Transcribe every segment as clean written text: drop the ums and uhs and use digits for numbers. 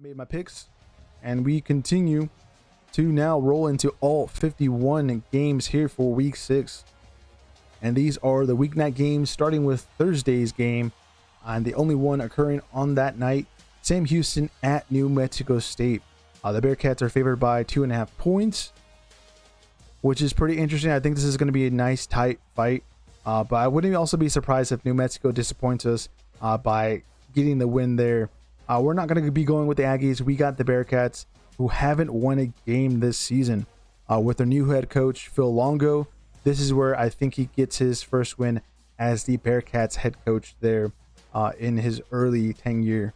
made my picks, and we continue to now roll into all 51 games here for week 6. And these are the weeknight games, starting with Thursday's game, and the only one occurring on that night. Sam Houston at New Mexico State. The Bearcats are favored by 2.5 points, which is pretty interesting. I think this is going to be a nice tight fight, but I wouldn't also be surprised if New Mexico disappoints us by getting the win there. We're not going to be going with the Aggies. We got the Bearcats, who haven't won a game this season. With their new head coach, Phil Longo, this is where I think he gets his first win as the Bearcats head coach there in his early tenure.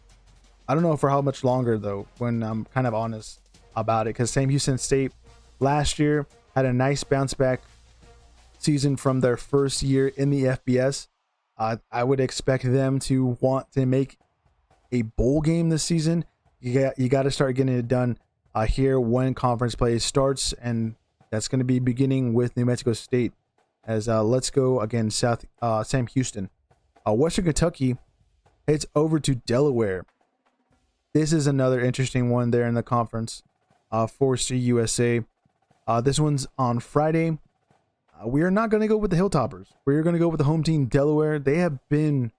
I don't know for how much longer, though, when I'm kind of honest about it, because Sam Houston State last year had a nice bounce back season from their first year in the FBS. I would expect them to want to make a bowl game this season. You got to start getting it done here when conference play starts, and that's going to be beginning with New Mexico State. As let's go again, Sam Houston. Western Kentucky heads over to Delaware. This is another interesting one there in the conference for CUSA. This one's on Friday. We are not going to go with the Hilltoppers. We're going to go with the home team, Delaware. They have been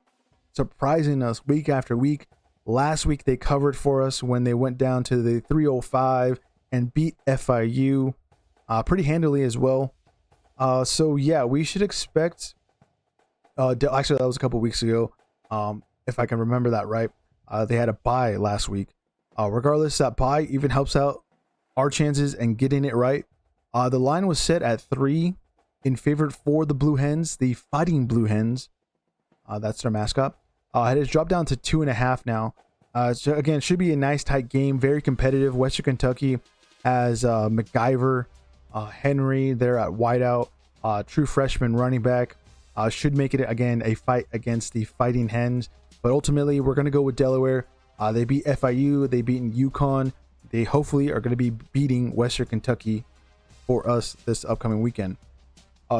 surprising us week after week. Last week, they covered for us when they went down to the 305 and beat FIU pretty handily as well. So, yeah, we should expect... actually, that was a couple weeks ago, if I can remember that right. They had a bye last week. Regardless, that bye even helps out our chances in getting it right. The line was set at 3 in favor for the Blue Hens, the Fighting Blue Hens. That's their mascot. It has dropped down to 2.5 now. So again, should be a nice tight game, very competitive. Western Kentucky has MacGyver, Henry there at wideout, true freshman running back. Should make it again a fight against the Fighting Hens. But ultimately, we're going to go with Delaware. They beat FIU. They beat UConn. They hopefully are going to be beating Western Kentucky for us this upcoming weekend.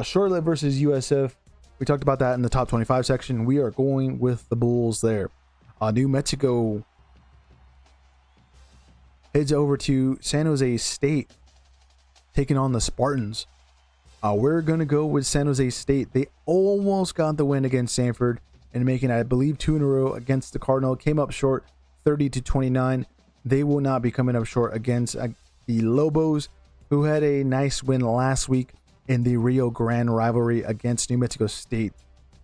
Charlotte versus USF. We talked about that in the top 25 section. We are going with the Bulls there. New Mexico heads over to San Jose State, taking on the Spartans. We're going to go with San Jose State. They almost got the win against Sanford and making, I believe, 2 in a row against the Cardinal. Came up short 30-29. They will not be coming up short against the Lobos, who had a nice win last week in the Rio Grande rivalry against New Mexico State.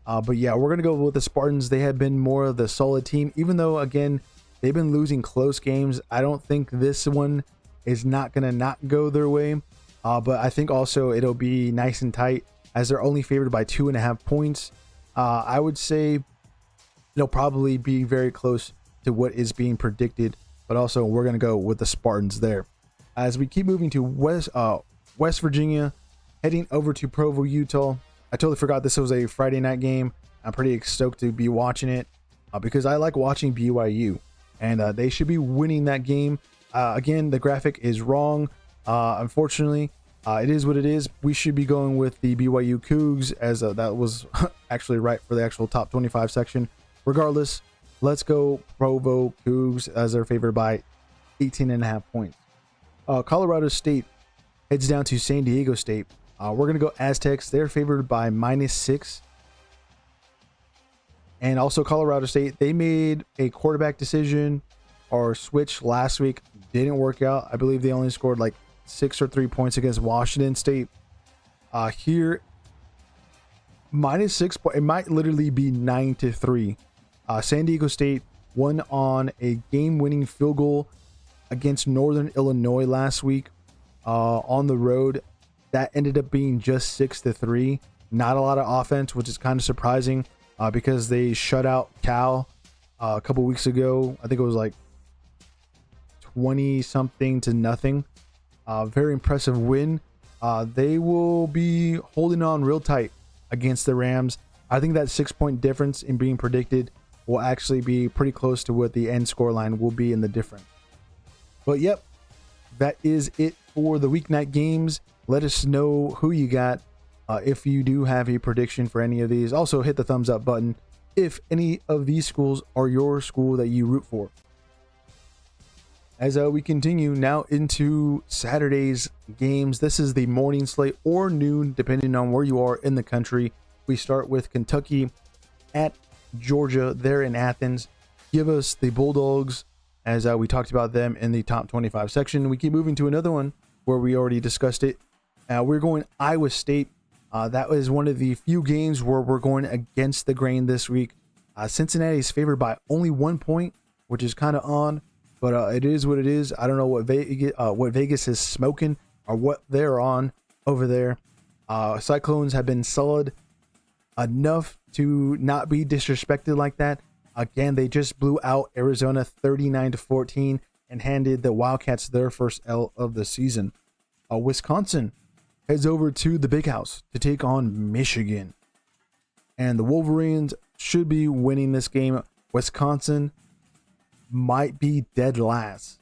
But yeah, we're going to go with the Spartans. They have been more of the solid team, even though, again, they've been losing close games. I don't think this one is not going to not go their way. But I think also it'll be nice and tight as they're only favored by 2.5 points. I would say they'll probably be very close to what is being predicted. But also, we're going to go with the Spartans there. As we keep moving to West Virginia, heading over to Provo, Utah. I totally forgot this was a Friday night game. I'm pretty stoked to be watching it because I like watching BYU. And they should be winning that game. Again, the graphic is wrong. Unfortunately, it is what it is. We should be going with the BYU Cougs, as that was actually right for the actual top 25 section. Regardless, let's go Provo Cougs as they're favored by 18.5 points. Colorado State heads down to San Diego State. We're going to go Aztecs. They're favored by -6. And also Colorado State, they made a quarterback decision or switch last week. Didn't work out. I believe they only scored like 6 or 3 points against Washington State. Here, -6, but it might literally be 9-3. San Diego State won on a game-winning field goal against Northern Illinois last week on the road. That ended up being just 6-3. Not a lot of offense, which is kind of surprising because they shut out Cal a couple weeks ago. I think it was like 20-something to nothing. Very impressive win. They will be holding on real tight against the Rams. I think that 6-point difference in being predicted will actually be pretty close to what the end score line will be in the difference. But yep, that is it for the weeknight games. Let us know who you got if you do have a prediction for any of these. Also, hit the thumbs up button if any of these schools are your school that you root for. As we continue now into Saturday's games, this is the morning slate or noon, depending on where you are in the country. We start with Kentucky at Georgia. They're in Athens. Give us the Bulldogs, as we talked about them in the top 25 section. We keep moving to another one where we already discussed it. We're going Iowa State. That was one of the few games where we're going against the grain this week. Cincinnati is favored by only 1 point, which is kind of odd. But it is what it is. I don't know what Vegas is smoking or what they're on over there. Cyclones have been solid enough to not be disrespected like that. Again, they just blew out Arizona 39-14 and handed the Wildcats their first L of the season. Wisconsin heads over to the Big House to take on Michigan. And the Wolverines should be winning this game. Wisconsin might be dead last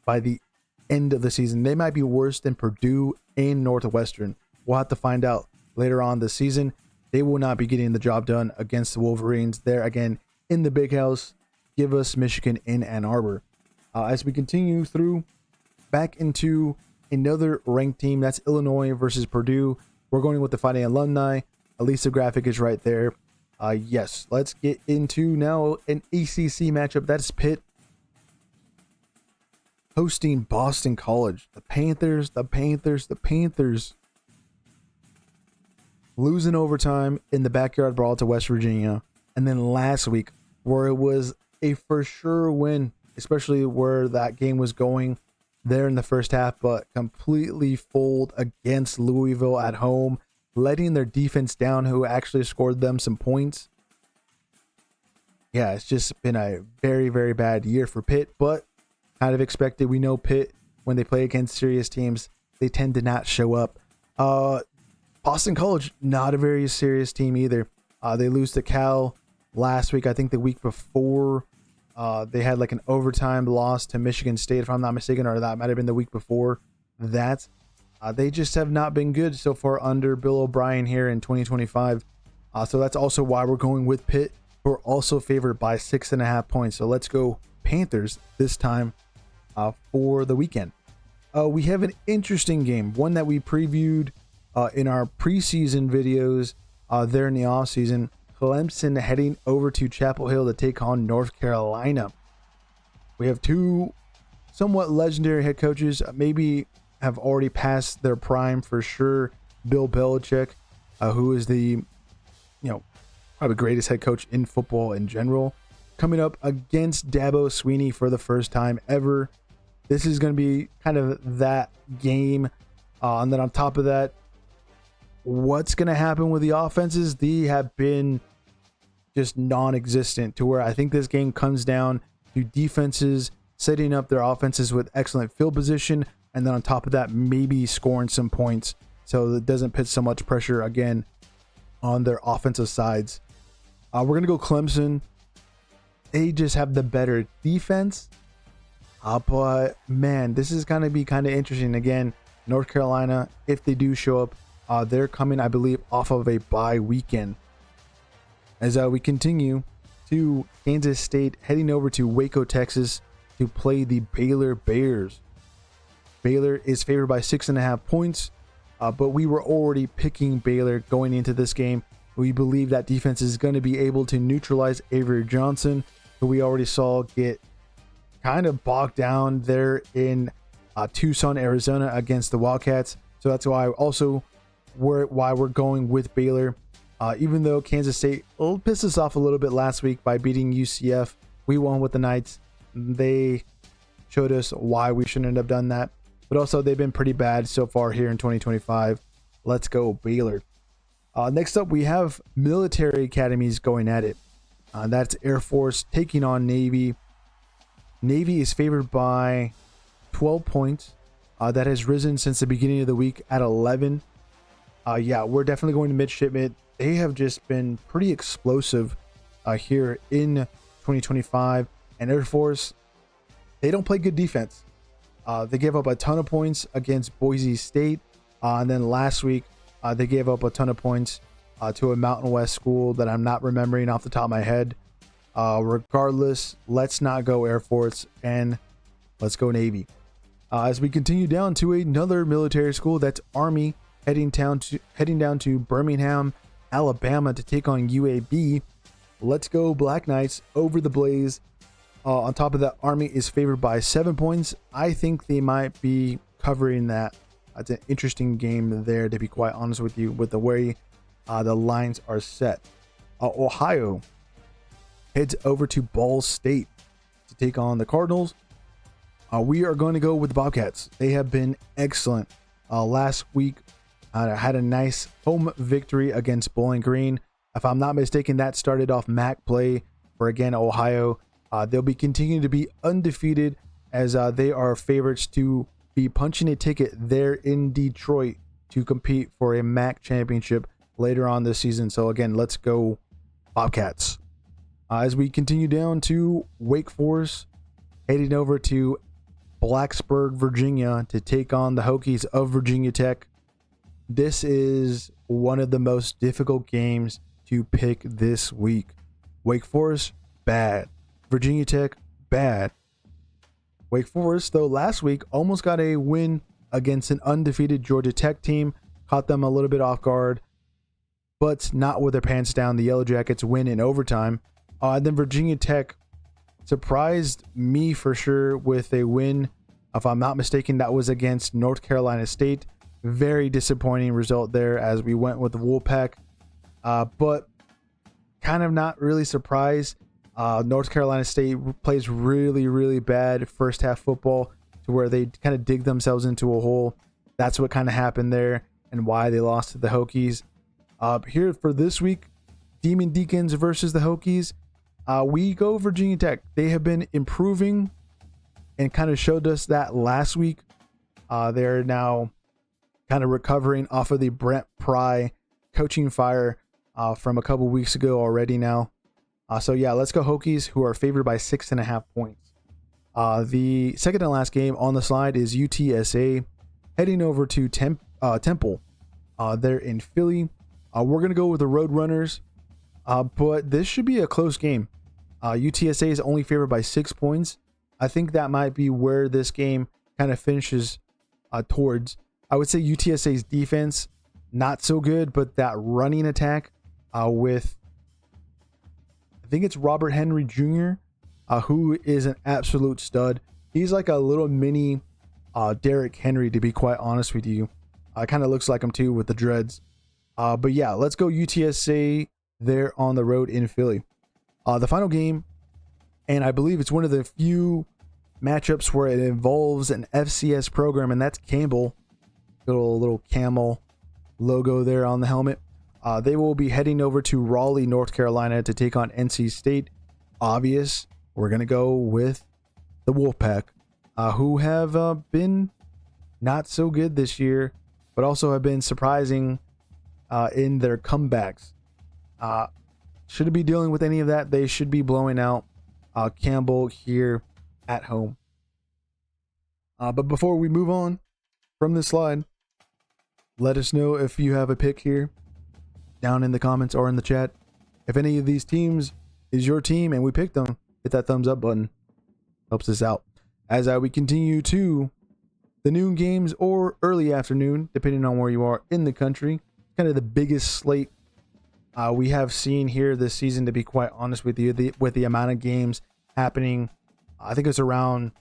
by the end of the season. They might be worse than Purdue and Northwestern. We'll have to find out later on this season. They will not be getting the job done against the Wolverines. There again in the Big House. Give us Michigan in Ann Arbor. As we continue through back into another ranked team, that's Illinois versus Purdue. We're going with the Fighting Alumni. At least the graphic is right there. Yes, let's get into now an ACC matchup. That's Pitt hosting Boston College. The Panthers losing overtime in the backyard brawl to West Virginia. And then last week, where it was a for sure win, especially where that game was going there in the first half, but completely fold against Louisville at home, letting their defense down, who actually scored them some points. Yeah, it's just been a very, very bad year for Pitt, but kind of expected. We know Pitt, when they play against serious teams, they tend to not show up. Boston College, not a very serious team either. They lose to Cal last week. I think the week before, they had like an overtime loss to Michigan State, if I'm not mistaken, or that might have been the week before that. They just have not been good so far under Bill O'Brien here in 2025. So that's also why we're going with Pitt, who are also favored by 6.5 points. So let's go Panthers this time for the weekend. We have an interesting game, one that we previewed in our preseason videos there in the offseason. Clemson heading over to Chapel Hill to take on North Carolina. We have two somewhat legendary head coaches, maybe have already passed their prime for sure. Bill Belichick, who is the, probably greatest head coach in football in general, coming up against Dabo Swinney for the first time ever. This is going to be kind of that game. And then on top of that, what's going to happen with the offenses? They have been just non-existent, to where I think this game comes down to defenses setting up their offenses with excellent field position, and then on top of that, maybe scoring some points so it doesn't put so much pressure again on their offensive sides. We're going to go Clemson. They just have the better defense. But man, this is going to be kind of interesting. Again, North Carolina, if they do show up, they're coming, I believe, off of a bye weekend. As we continue to Kansas State, heading over to Waco, Texas to play the Baylor Bears. Baylor is favored by 6.5 points, but we were already picking Baylor going into this game. We believe that defense is going to be able to neutralize Avery Johnson, who we already saw get kind of bogged down there in Tucson, Arizona against the Wildcats. So that's why we're going with Baylor. Even though Kansas State pissed us off a little bit last week by beating UCF, we won with the Knights. They showed us why we shouldn't have done that. But also, they've been pretty bad so far here in 2025. Let's go Baylor. Next up, we have military academies going at it. That's Air Force taking on Navy. Navy is favored by 12 points. That has risen since the beginning of the week at 11. Yeah, we're definitely going to midshipmen. They have just been pretty explosive here in 2025. And Air Force, they don't play good defense. They gave up a ton of points against Boise State. And then last week, they gave up a ton of points to a Mountain West school that I'm not remembering off the top of my head. Regardless, let's not go Air Force. And Let's go Navy. As we continue down to another military school, that's Army, heading down to Birmingham, Alabama to take on UAB. Let's go Black Knights over the Blaze. On top of that, Army is favored by 7 points. I think they might be covering that. It's an interesting game there, to be quite honest with you, with the way the lines are set. Ohio heads over to Ball State to take on the Cardinals. We are going to go with the Bobcats. They have been excellent. Last week, had a nice home victory against Bowling Green. If I'm not mistaken, that started off MAC play for, again, Ohio. They'll be continuing to be undefeated as they are favorites to be punching a ticket there in Detroit to compete for a MAC championship later on this season. So again, let's go Bobcats. As we continue down to Wake Forest, heading over to Blacksburg, Virginia to take on the Hokies of Virginia Tech. This is one of the most difficult games to pick this week. Wake Forest, bad. Virginia Tech, bad. Wake Forest, though, last week almost got a win against an undefeated Georgia Tech team. Caught them a little bit off guard, but not with their pants down. The Yellow Jackets win in overtime. Then Virginia Tech surprised me for sure with a win. If I'm not mistaken, that was against North Carolina State. Very disappointing result there as we went with the Wolfpack. But kind of not really surprised. North Carolina State plays really, really bad first half football to where they kind of dig themselves into a hole. That's what kind of happened there and why they lost to the Hokies. Here for this week, Demon Deacons versus the Hokies. We go Virginia Tech. They have been improving and kind of showed us that last week. They're now kind of recovering off of the Brent Pry coaching fire from a couple weeks ago already now. So yeah, let's go Hokies, who are favored by 6.5 points. The second and last game on the slide is UTSA heading over to Temple. They're in Philly. We're going to go with the Roadrunners, but this should be a close game. UTSA is only favored by 6 points. I think that might be where this game kind of finishes towards. I would say UTSA's defense, not so good, but that running attack with, I think it's Robert Henry Jr., who is an absolute stud. He's like a little mini Derrick Henry, to be quite honest with you. Kind of looks like him too with the dreads. But yeah, let's go UTSA there on the road in Philly. The final game, and I believe it's one of the few matchups where it involves an FCS program, and that's Campbell. Little camel logo there on the helmet. They will be heading over to Raleigh, North Carolina to take on NC State. Obvious, we're going to go with the Wolfpack, who have been not so good this year, but also have been surprising in their comebacks. Shouldn't be dealing with any of that. They should be blowing out Campbell here at home. But before we move on from this slide, let us know if you have a pick here down in the comments or in the chat. If any of these teams is your team and we picked them, hit that thumbs up button. Helps us out. As we continue to the noon games or early afternoon, depending on where you are in the country. Kind of the biggest slate we have seen here this season, to be quite honest with you, with the amount of games happening. I think it's around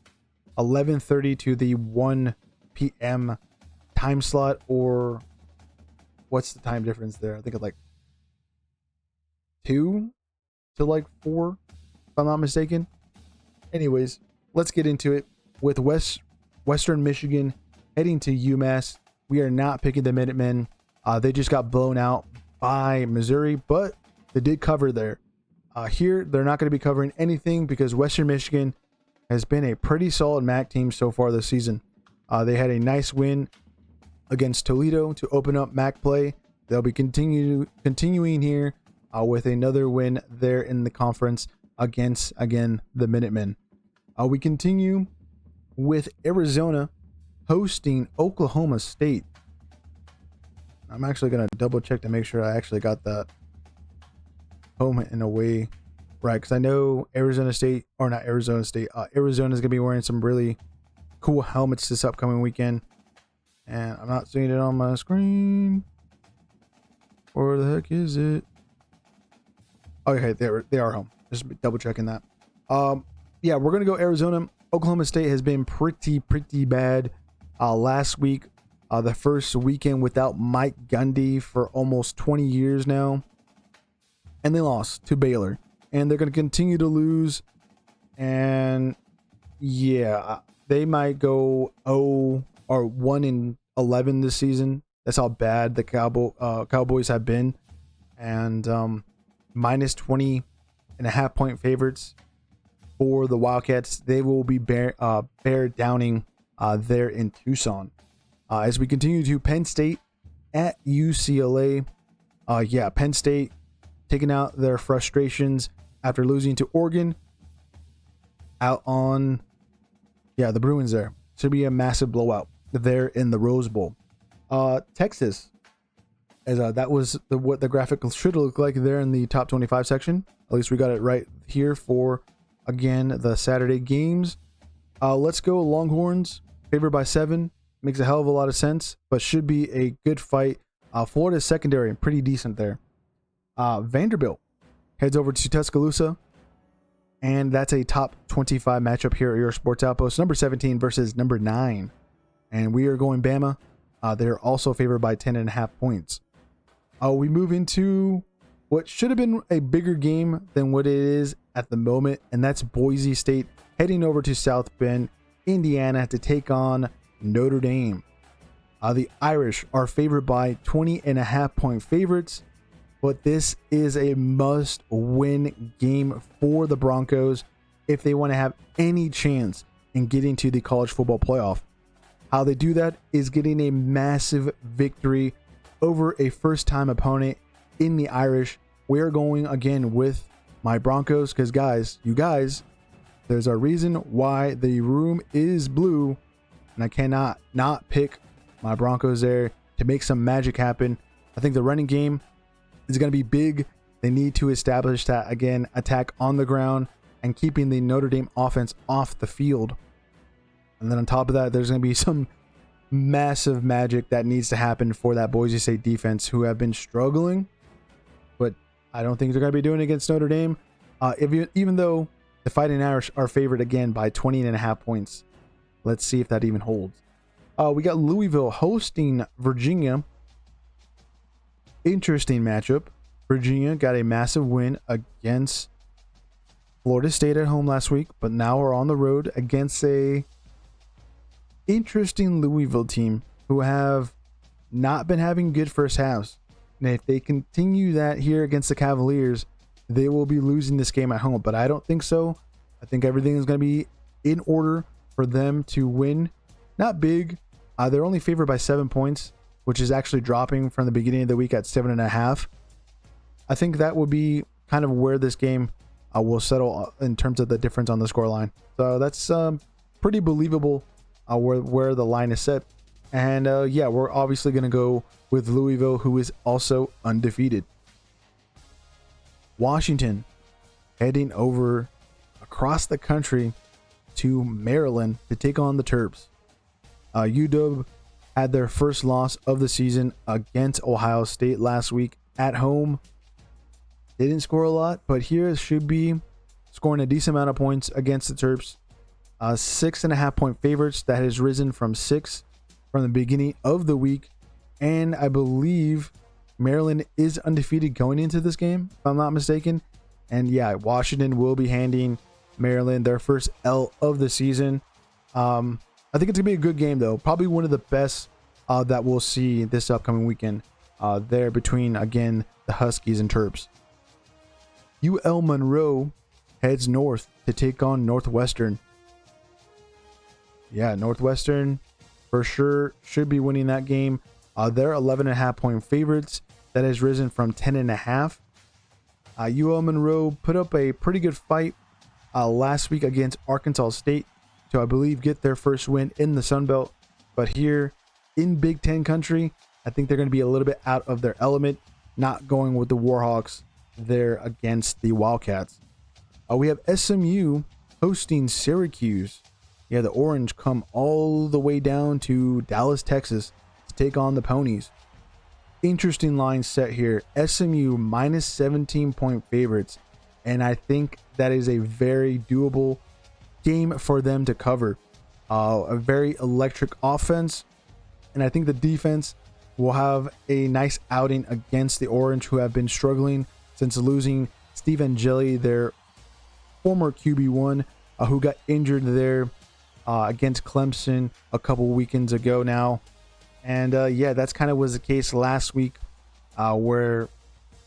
11:30 to the 1 p.m. time slot, or what's the time difference there? I think it's like 2 to like 4, if I'm not mistaken. Anyways, let's get into it with Western Michigan heading to UMass. We are not picking the Minutemen. They just got blown out by Missouri, but they did cover there. Here, they're not going to be covering anything because Western Michigan has been a pretty solid MAC team so far this season. They had a nice win against Toledo to open up MAC play. They'll be continuing here with another win there in the conference against, again, the Minutemen. We continue with Arizona hosting Oklahoma State. I'm actually going to double check to make sure I actually got that home and away right, because I know Arizona State, or not Arizona State, Arizona is going to be wearing some really cool helmets this upcoming weekend. And I'm not seeing it on my screen. Where the heck is it? Okay, they are home. Just double checking that. Yeah, we're gonna go Arizona. Oklahoma State has been pretty bad. Last week, the first weekend without Mike Gundy for almost 20 years now, and they lost to Baylor, and they're gonna continue to lose. And yeah, they might go 0 or 1-11 this season. That's how bad the Cowboys have been. And minus 20.5 point favorites for the Wildcats. They will be bear downing there in Tucson. As we continue to Penn State at UCLA. Yeah, Penn State taking out their frustrations after losing to Oregon out on, yeah, the Bruins there. Should be a massive blowout there in the Rose Bowl. Texas, as that was what the graphic should look like there in the top 25 section. At least we got it right here for, again, the Saturday games. Let's go Longhorns, favored by 7. Makes a hell of a lot of sense, but should be a good fight. Florida's secondary, pretty decent there. Vanderbilt heads over to Tuscaloosa, and that's a top 25 matchup here at your Sports Outpost. Number 17 versus number 9. And we are going Bama. They're also favored by 10.5 points. We move into what should have been a bigger game than what it is at the moment, and that's Boise State heading over to South Bend, Indiana, to take on Notre Dame. The Irish are favored by 20.5 point favorites, but this is a must-win game for the Broncos if they want to have any chance in getting to the college football playoff. How they do that is getting a massive victory over a first-time opponent in the Irish. We are going again with my Broncos because, guys, there's a reason why the room is blue, and I cannot not pick my Broncos there to make some magic happen. I think the running game is going to be big. They need to establish that, again, attack on the ground and keeping the Notre Dame offense off the field. And then on top of that, there's going to be some massive magic that needs to happen for that Boise State defense, who have been struggling. But I don't think they're going to be doing it against Notre Dame. Even though the Fighting Irish are favored again by 20.5 points. Let's see if that even holds. We got Louisville hosting Virginia. Interesting matchup. Virginia got a massive win against Florida State at home last week, but now we're on the road against a interesting Louisville team who have not been having good first halves. And if they continue that here against the Cavaliers, they will be losing this game at home. But I don't think so. I think everything is going to be in order for them to win. Not big. They're only favored by 7 points, which is actually dropping from the beginning of the week at 7.5. I think that would be kind of where this game will settle in terms of the difference on the scoreline. So that's pretty believable where the line is set. And yeah, we're obviously going to go with Louisville, who is also undefeated. Washington heading over across the country to Maryland to take on the Terps. UW had their first loss of the season against Ohio State last week at home. They didn't score a lot, but here should be scoring a decent amount of points against the Terps. 6.5 point favorites. That has risen from 6 from the beginning of the week. And I believe Maryland is undefeated going into this game, if I'm not mistaken. And yeah, Washington will be handing Maryland their first L of the season. I think it's going to be a good game, though. Probably one of the best that we'll see this upcoming weekend there between, again, the Huskies and Terps. UL Monroe heads north to take on Northwestern. Yeah, Northwestern for sure should be winning that game. They're 11.5 point favorites. That has risen from 10.5. UL Monroe put up a pretty good fight last week against Arkansas State to, I believe, get their first win in the Sun Belt. But here in Big Ten country, I think they're going to be a little bit out of their element, not going with the Warhawks there against the Wildcats. We have SMU hosting Syracuse. Yeah, the Orange come all the way down to Dallas, Texas to take on the Ponies. Interesting line set here. SMU minus 17-point favorites. And I think that is a very doable game for them to cover. A very electric offense. And I think the defense will have a nice outing against the Orange, who have been struggling since losing Steve Angeli, their former QB1, who got injured there against Clemson a couple weekends ago now. And yeah, that's kind of was the case last week, where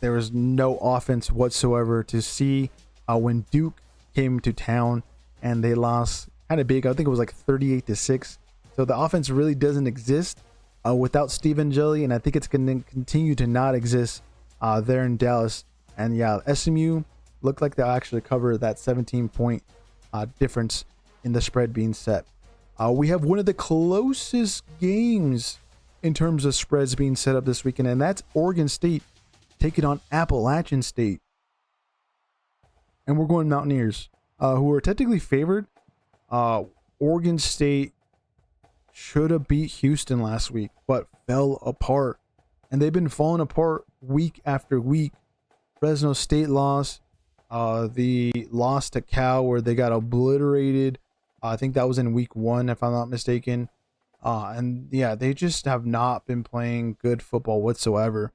there was no offense whatsoever to see when Duke came to town and they lost kind of big. I think it was like 38-6. So the offense really doesn't exist without Steve Angeli, and I think it's going to continue to not exist there in Dallas. And yeah, SMU looked like they'll actually cover that 17-point difference in the spread being set. We have one of the closest games in terms of spreads being set up this weekend, and that's Oregon State taking on Appalachian State. And we're going Mountaineers, who are technically favored. Oregon State should have beat Houston last week, but fell apart. And they've been falling apart week after week. Fresno State lost. The loss to Cal, where they got obliterated. I think that was in week 1, if I'm not mistaken. And yeah, they just have not been playing good football whatsoever.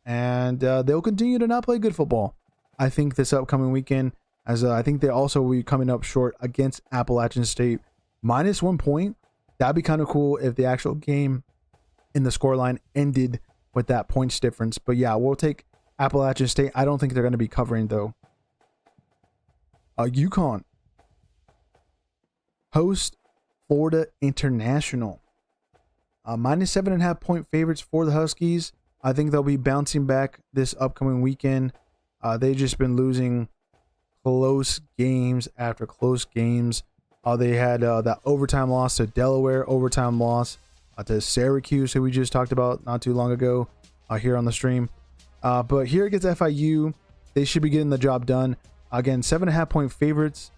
And they'll continue to not play good football, I think, this upcoming weekend, as I think they also will be coming up short against Appalachian State. Minus 1 point. That'd be kind of cool if the actual game in the scoreline ended with that points difference. But yeah, we'll take Appalachian State. I don't think they're going to be covering, though. UConn host Florida International. Minus 7.5 point favorites for the Huskies. I think they'll be bouncing back this upcoming weekend. They've just been losing close games after close games. They had that overtime loss to Delaware, overtime loss to Syracuse, who we just talked about not too long ago here on the stream. But here against FIU, they should be getting the job done. Again, 7.5 point favorites.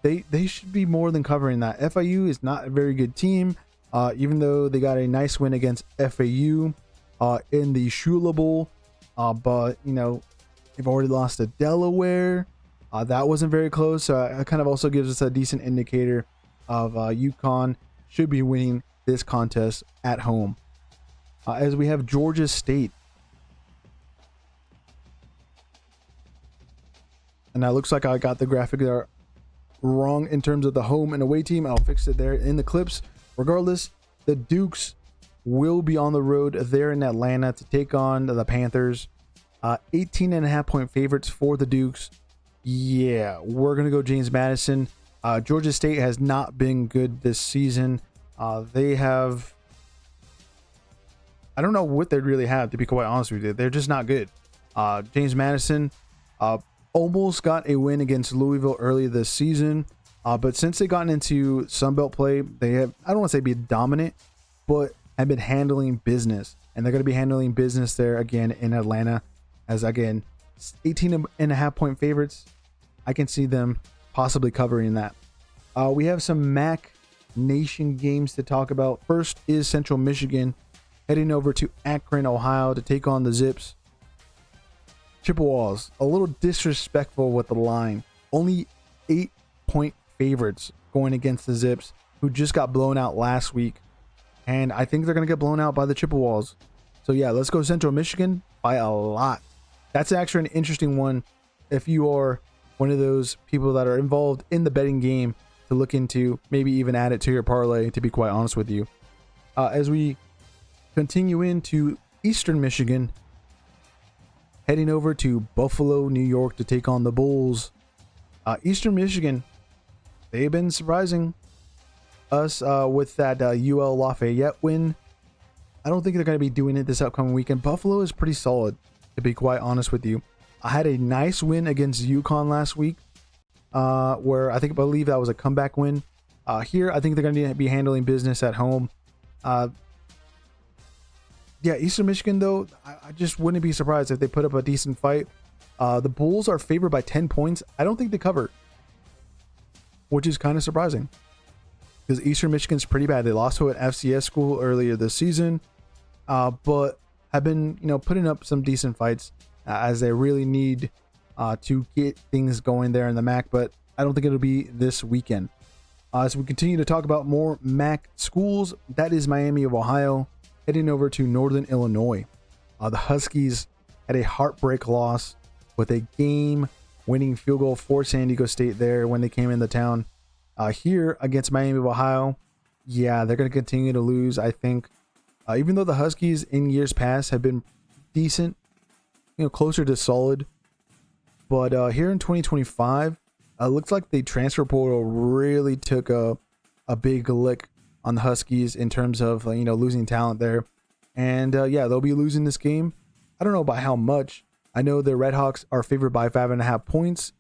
They should be more than covering that. FIU is not a very good team, even though they got a nice win against FAU in the Shula Bowl. But, you know, they've already lost to Delaware. That wasn't very close. So it kind of also gives us a decent indicator of UConn should be winning this contest at home. As we have Georgia State. And that looks like I got the graphic there wrong in terms of the home and away team. I'll fix it there in the clips. Regardless, the Dukes will be on the road there in Atlanta to take on the Panthers. 18.5 point favorites for the Dukes. Yeah, we're going to go James Madison. Georgia State has not been good this season. They have... I don't know what they really have, to be quite honest with you. They're just not good. James Madison almost got a win against Louisville earlier this season. But since they've gotten into Sunbelt play, they have, I don't want to say be dominant, but have been handling business. And they're going to be handling business there again in Atlanta. As again, 18.5 point favorites. I can see them possibly covering that. We have some MAC Nation games to talk about. First is Central Michigan heading over to Akron, Ohio to take on the Zips. Chippewas, a little disrespectful with the line. Only 8 point favorites going against the Zips, who just got blown out last week. And I think they're going to get blown out by the Chippewas. So yeah, let's go Central Michigan by a lot. That's actually an interesting one if you are one of those people that are involved in the betting game to look into, maybe even add it to your parlay, to be quite honest with you. As we continue into Eastern Michigan, heading over to Buffalo, New York to take on the Bulls. Eastern Michigan, they've been surprising us with that UL Lafayette win. I don't think they're going to be doing it this upcoming weekend. Buffalo is pretty solid, to be quite honest with you. I had a nice win against UConn last week, where I believe that was a comeback win. Here, I think they're going to be handling business at home. Yeah, Eastern Michigan, though, I just wouldn't be surprised if they put up a decent fight. The Bulls are favored by 10 points. I don't think they cover, which is kind of surprising. because Eastern Michigan's pretty bad. They lost to an FCS school earlier this season, but have been putting up some decent fights as they really need to get things going there in the MAC. But I don't think it'll be this weekend. As we continue to talk about more MAC schools, that is Miami of Ohio heading over to Northern Illinois. The Huskies had a heartbreak loss with a game-winning field goal for San Diego State there when they came into town. Here against Miami of Ohio, yeah, they're going to continue to lose, I think. Even though the Huskies in years past have been decent, closer to solid. But here in 2025, looks like the transfer portal really took a big lick on the Huskies in terms of losing talent there. And yeah, they'll be losing this game. I don't know by how much. I know the Redhawks are favored by 5.5 points.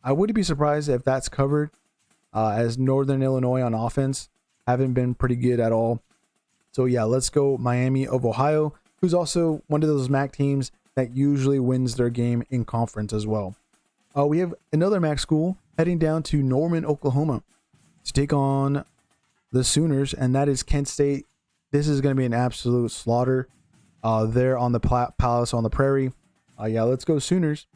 I wouldn't be surprised if that's covered, as Northern Illinois on offense haven't been pretty good at all. So yeah, let's go Miami of Ohio, who's also one of those MAC teams that usually wins their game in conference as well. We have another MAC school heading down to Norman, Oklahoma to take on the Sooners, and that is Kent State. This is going to be an absolute slaughter there on the Palace on the Prairie. Yeah, let's go Sooners.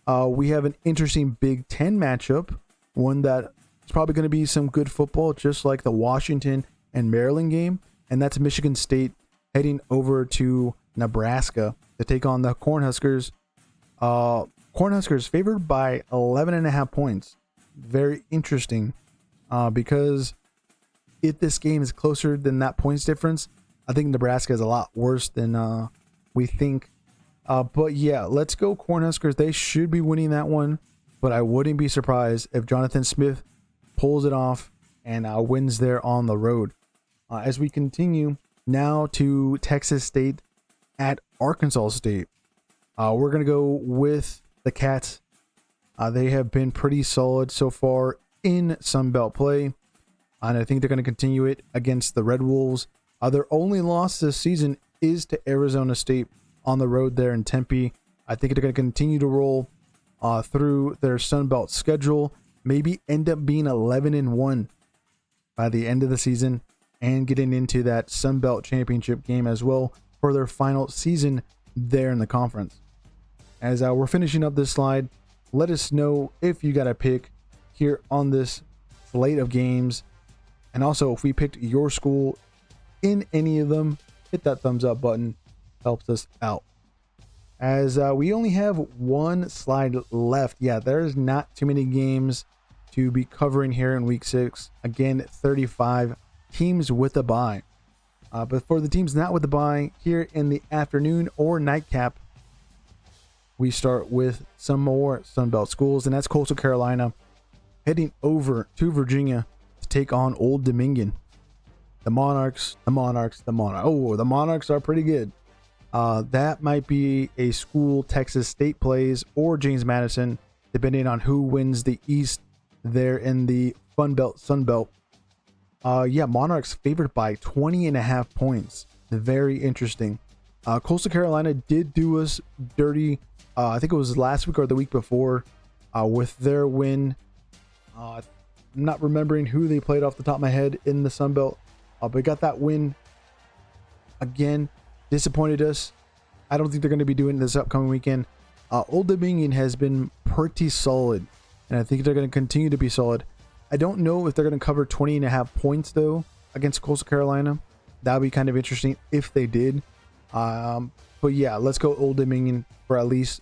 We have an interesting Big Ten matchup, one that is probably going to be some good football, just like the Washington and Maryland game, and that's Michigan State heading over to Nebraska to take on the Cornhuskers. Cornhuskers favored by 11.5 points. Very interesting, because if this game is closer than that points difference, I think Nebraska is a lot worse than we think. But yeah, let's go Cornhuskers. They should be winning that one, but I wouldn't be surprised if Jonathan Smith pulls it off and wins there on the road. As we continue now to Texas State at Arkansas State, we're going to go with the Cats. They have been pretty solid so far in Sun Belt play, and I think they're going to continue it against the Red Wolves. Their only loss this season is to Arizona State on the road there in Tempe. I think they're going to continue to roll through their Sun Belt schedule, maybe end up being 11-1 by the end of the season and getting into that Sun Belt championship game as well for their final season there in the conference. As we're finishing up this slide, let us know if you got a pick here on this slate of games, and also if we picked your school in any of them. Hit that thumbs up button, helps us out. As we only have one slide left. Yeah, there's not too many games to be covering here in week 6. Again, 35 teams with a bye. But for the teams not with the bye, here in the afternoon or nightcap, we start with some more Sunbelt schools, and that's Coastal Carolina heading over to Virginia to take on Old Dominion. The Monarchs. Oh, the Monarchs are pretty good. That might be a school Texas State plays or James Madison, depending on who wins the East there in the Sunbelt. Yeah, Monarchs favored by 20.5 points. Very interesting. Coastal Carolina did do us dirty. I think it was last week or the week before with their win. I'm not remembering who they played off the top of my head in the Sun Belt, but got that win again. Disappointed us. I don't think they're going to be doing this upcoming weekend. Old Dominion has been pretty solid, and I think they're going to continue to be solid. I don't know if they're going to cover 20.5 points though against Coastal Carolina. That would be kind of interesting if they did. But yeah, let's go Old Dominion for at least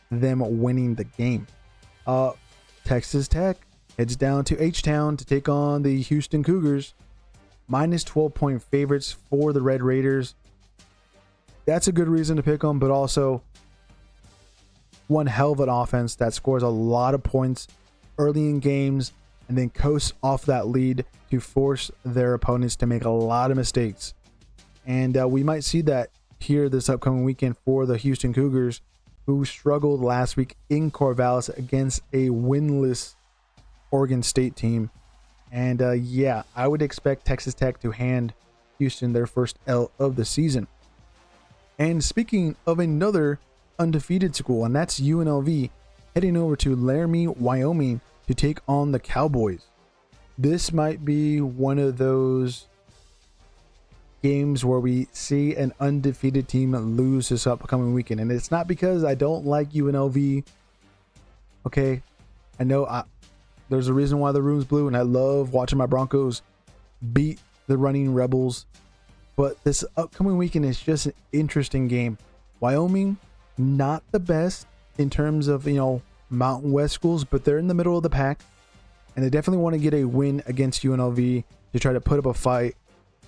them winning the game. Texas Tech heads down to H-Town to take on the Houston Cougars. Minus 12-point favorites for the Red Raiders. That's a good reason to pick them, but also one hell of an offense that scores a lot of points early in games and then coasts off that lead to force their opponents to make a lot of mistakes. And we might see that here this upcoming weekend for the Houston Cougars, who struggled last week in Corvallis against a winless Oregon State team. And yeah, I would expect Texas Tech to hand Houston their first L of the season. And speaking of another undefeated school, and that's UNLV, heading over to Laramie, Wyoming to take on the Cowboys. this might be one of those games where we see an undefeated team lose this upcoming weekend. And it's not because I don't like UNLV. Okay, I know there's a reason why the room's blue, and I love watching my Broncos beat the running Rebels. But this upcoming weekend is just an interesting game. Wyoming, not the best in terms of, Mountain West schools, but they're in the middle of the pack, and they definitely want to get a win against UNLV to try to put up a fight.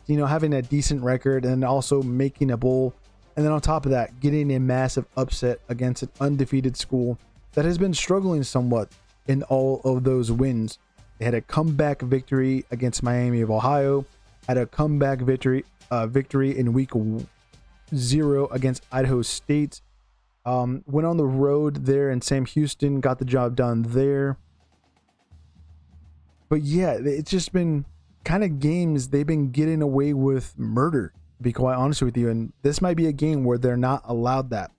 Having a decent record and also making a bowl. And then on top of that, getting a massive upset against an undefeated school that has been struggling somewhat in all of those wins. They had a comeback victory against Miami of Ohio, had a comeback victory in week 0 against Idaho State. Went on the road there, and Sam Houston got the job done there. But yeah, it's just been kind of games they've been getting away with murder, to be quite honest with you. And this might be a game where they're not allowed that.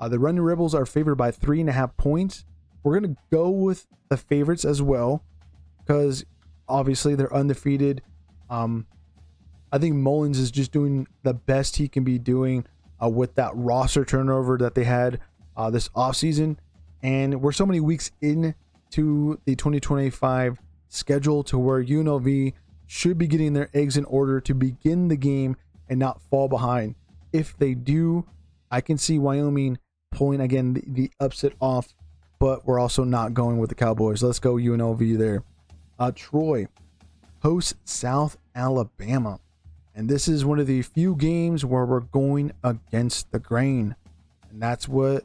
The Running Rebels are favored by 3.5 points. We're going to go with the favorites as well, because obviously they're undefeated. I think Mullins is just doing the best he can be doing with that roster turnover that they had this offseason. And we're so many weeks into the 2025 schedule to where UNLV should be getting their eggs in order to begin the game and not fall behind. If they do, I can see Wyoming pulling again the upset off, but we're also not going with the Cowboys. Let's go UNLV there. Troy hosts South Alabama, and this is one of the few games where we're going against the grain, and that's what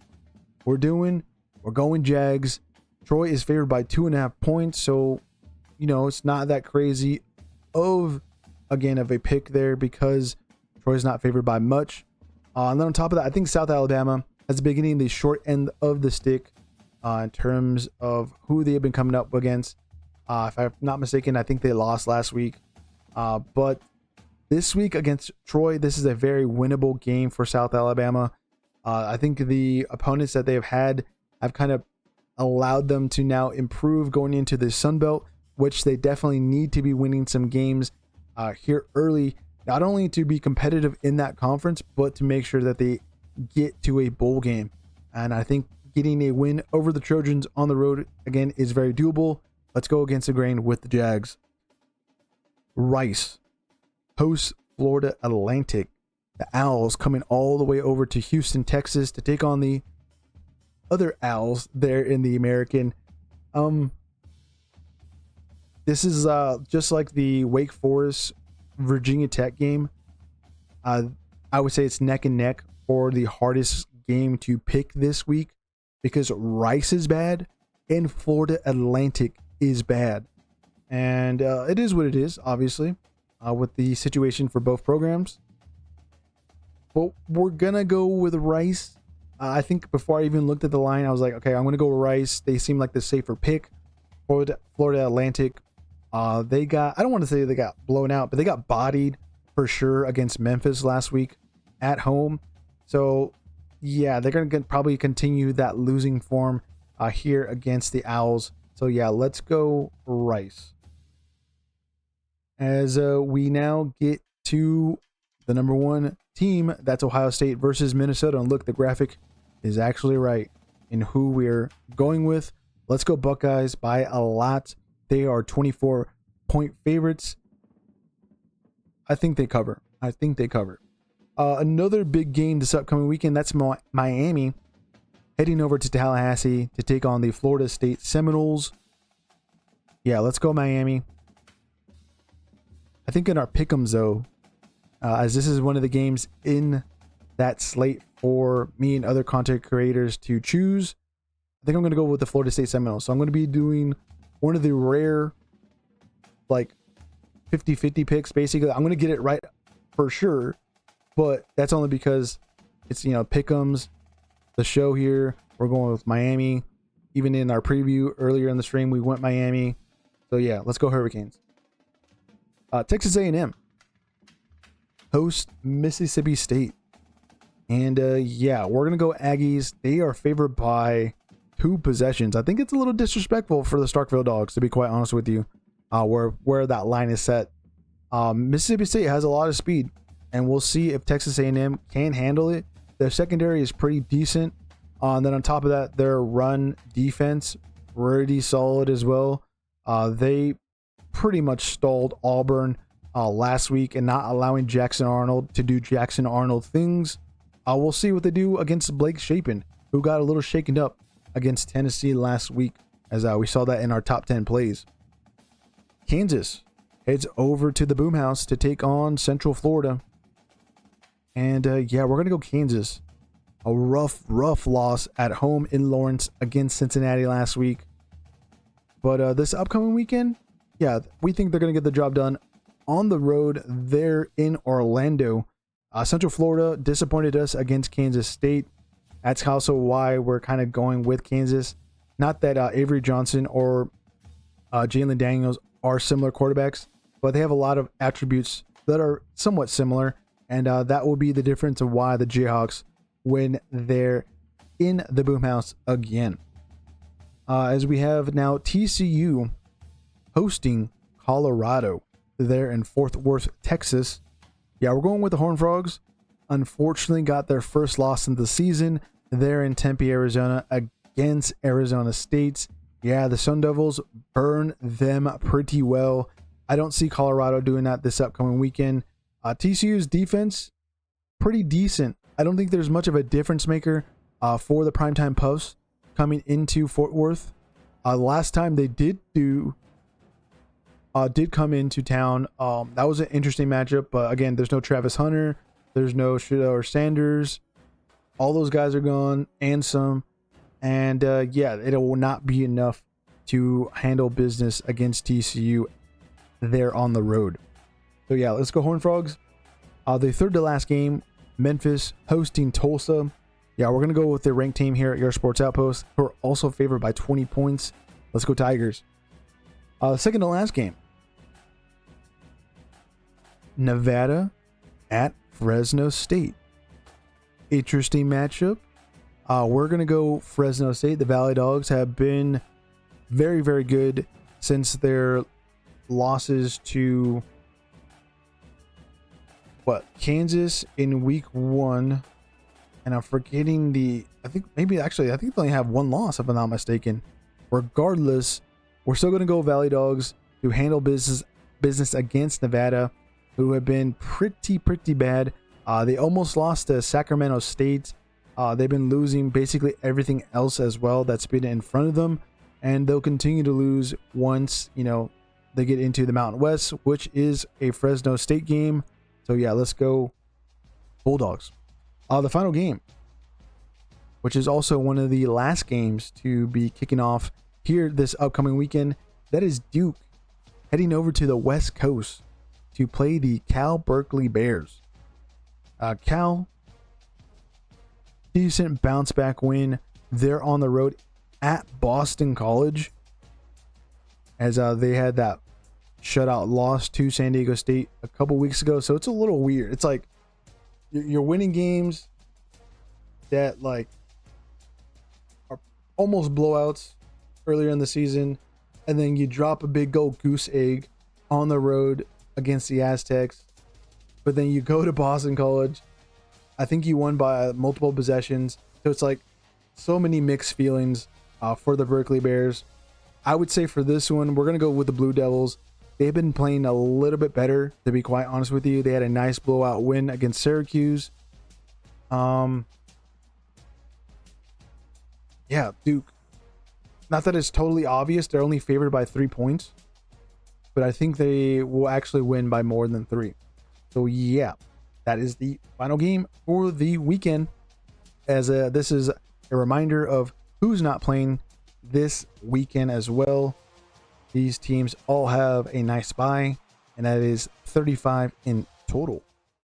we're doing. We're going Jags. Troy is favored by 2.5 points, so it's not that crazy of a pick there, because Troy's not favored by much. And then on top of that, I think South Alabama has been getting the short end of the stick in terms of who they have been coming up against. If I'm not mistaken, I think they lost last week. But this week against Troy, this is a very winnable game for South Alabama. I think the opponents that they've had have kind of allowed them to now improve going into the Sun Belt, which they definitely need to be winning some games here early, not only to be competitive in that conference, but to make sure that they get to a bowl game. And I think getting a win over the Trojans on the road, again, is very doable. Let's go against the grain with the Jags. Rice hosts Florida Atlantic. The Owls coming all the way over to Houston, Texas to take on the other Owls there in the American. This is just like the Wake Forest Virginia Tech game. I would say it's neck and neck for the hardest game to pick this week, because Rice is bad and Florida Atlantic is bad. And it is what it is, obviously, with the situation for both programs. But we're going to go with Rice. I think before I even looked at the line, I was like, okay, I'm going to go with Rice. They seem like the safer pick. Florida Atlantic, I don't want to say they got blown out, but they got bodied for sure against Memphis last week at home. So yeah, they're going to probably continue that losing form here against the Owls. So yeah, let's go Rice. As we now get to the number 1 team, that's Ohio State versus Minnesota. And look, the graphic is actually right in who we're going with. Let's go Buckeyes by a lot. They are 24-point favorites. I think they cover. Another big game this upcoming weekend, that's Miami heading over to Tallahassee to take on the Florida State Seminoles. Yeah, let's go Miami. I think in our pick'ems though, as this is one of the games in that slate for me and other content creators to choose, I think I'm going to go with the Florida State Seminoles. So I'm going to be doing one of the rare, like 50-50 picks. Basically, I'm going to get it right for sure, but that's only because it's, pick'ems, the show here. We're going with Miami. Even in our preview earlier in the stream, we went Miami. So yeah, let's go Hurricanes. Texas A&M host Mississippi State. And yeah, we're going to go Aggies. They are favored by 2 possessions. I think it's a little disrespectful for the Starkville Dogs, to be quite honest with you. where that line is set. Mississippi State has a lot of speed, and we'll see if Texas A&M can handle it. Their secondary is pretty decent. And then on top of that, their run defense pretty solid as well. They pretty much stalled Auburn last week and not allowing Jackson Arnold to do Jackson Arnold things. We'll see what they do against Blake Shapen, who got a little shaken up against Tennessee last week, as we saw that in our top 10 plays. Kansas heads over to the Boomhouse to take on Central Florida. And yeah, we're going to go Kansas. A rough loss at home in Lawrence against Cincinnati last week. But this upcoming weekend, yeah, we think they're going to get the job done on the road there in Orlando. Central Florida disappointed us against Kansas State. That's also why we're kind of going with Kansas. Not that Avery Johnson or Jalen Daniels are similar quarterbacks, but they have a lot of attributes that are somewhat similar. And that will be the difference of why the Jayhawks win there in the Boomhouse again. As we have now TCU hosting Colorado there in Fort Worth, Texas. Yeah, we're going with the Horned Frogs. Unfortunately, got their first loss in the season there in Tempe, Arizona against Arizona State. Yeah, the Sun Devils burn them pretty well. I don't see Colorado doing that this upcoming weekend. TCU's defense, pretty decent. I don't think there's much of a difference maker for the primetime Puffs coming into Fort Worth. Last time they did come into town. That was an interesting matchup, but again, there's no Travis Hunter, there's no Shedeur Sanders. All those guys are gone, and some. And yeah, it will not be enough to handle business against TCU there on the road. So yeah, let's go Horned Frogs. The third to last game, Memphis hosting Tulsa. Yeah, we're going to go with the ranked team here at Your Sports Outpost, who are also favored by 20 points. Let's go Tigers. Second to last game, Nevada at Fresno State. Interesting matchup. We're going to go Fresno State. The Valley Dogs have been very, very good since their losses to Kansas in week 1. And I'm forgetting I think they only have one loss, if I'm not mistaken. Regardless, we're still going to go Valley Dogs to handle business against Nevada, who have been pretty bad. They almost lost to Sacramento State. They've been losing basically everything else as well that's been in front of them, and they'll continue to lose once they get into the Mountain West, which is a Fresno State game. So yeah, let's go Bulldogs. The final game, which is also one of the last games to be kicking off here this upcoming weekend, that is Duke heading over to the West Coast to play the Cal Berkeley Bears. Cal, decent bounce back win. They're on the road at Boston College, as they had that shutout loss to San Diego State a couple weeks ago. So it's a little weird. It's like you're winning games that are almost blowouts earlier in the season, and then you drop a big gold goose egg on the road against the Aztecs. But then you go to Boston College. I think you won by multiple possessions. So it's like so many mixed feelings for the Berkeley Bears. I would say for this one, we're going to go with the Blue Devils. They've been playing a little bit better, to be quite honest with you. They had a nice blowout win against Syracuse. Yeah, Duke. Not that it's totally obvious. They're only favored by 3 points. But I think they will actually win by more than 3. So yeah, that is the final game for the weekend. As this is a reminder of who's not playing this weekend as well. These teams all have a nice bye, and that is 35 in total.